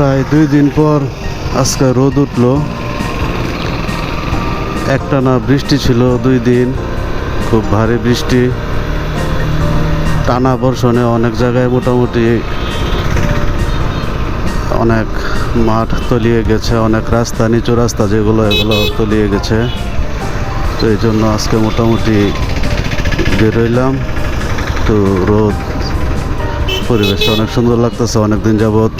প্রায় 2 দিন পর আজকে রোদ উঠলো। একটানা বৃষ্টি ছিল 2 দিন, খুব ভারী বৃষ্টি, টানা বর্ষণে অনেক জায়গায় মোটামুটি অনেক মাঠ তলিয়ে গেছে, অনেক রাস্তা, নিচু রাস্তা যেগুলো এগুলো তলিয়ে গেছে। তো এই জন্য আজকে মোটামুটি বেরোইলাম। তো রোদ, পরিবেশটা অনেক সুন্দর লাগতেছে। অনেকদিন যাবৎ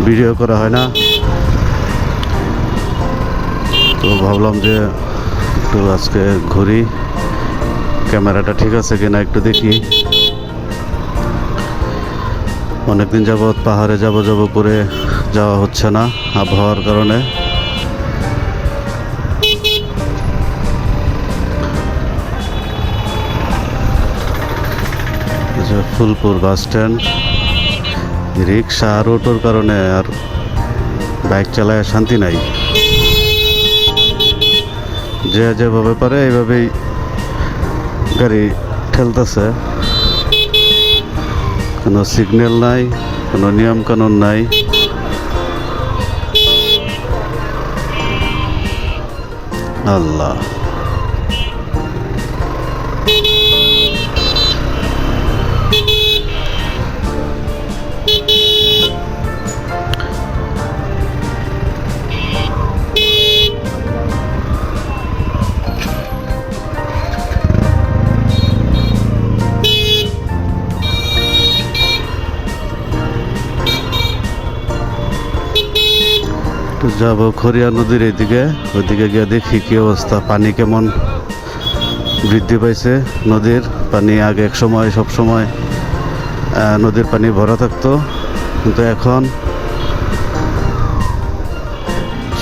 ভিডিও করা হয় না, তো ভাবলাম যে একটু আজকে ঘুরি, ক্যামেরাটা ঠিক আছে কিনা একটু দেখি। অনেকদিন যাবৎ পাহাড়ে যাব করে যাওয়া হচ্ছে না আবহাওয়ার কারণে। ফুলপুর বাস স্ট্যান্ড, রিক্সা আর অটোর কারণে আর বাইক চালায় শান্তি নাই। যে যেভাবে পারে এইভাবেই গাড়ি ঠেলতেছে, কোনো সিগন্যাল নাই, কোনো নিয়ম কানুন নাই। আল্লাহ, তো যাবো খরিয়া নদীর এইদিকে, ওইদিকে গিয়ে দেখি কি অবস্থা, পানি কেমন বৃদ্ধি পাইছে। নদীর পানি আগে এক সময় সব সময় নদীর পানি ভরা থাকতো, কিন্তু এখন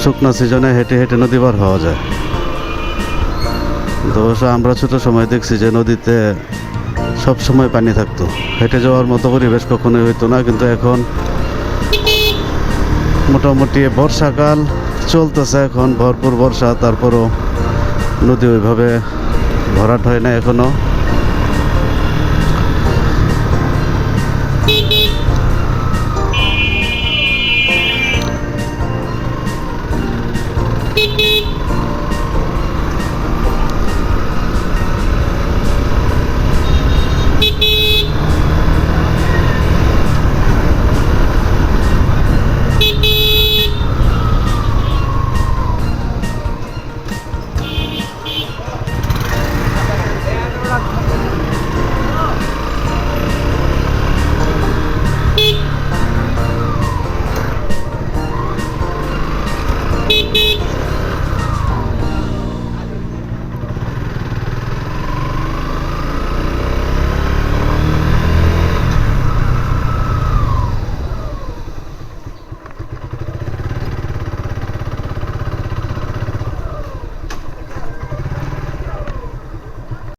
শুকনো সিজনে হেঁটে হেঁটে নদী পার হওয়া যায়। তো অবশ্য আমরা ছোট সময় দেখছি যে নদীতে সব সময় পানি থাকতো, হেঁটে যাওয়ার মতো পরিবেশ কখনোই হইতো না। কিন্তু এখন মোটামুটি বর্ষাকাল চলতেছে, এখন ভরপুর বর্ষা, তারপরও নদী ওইভাবে ভরাট হয় না এখনো।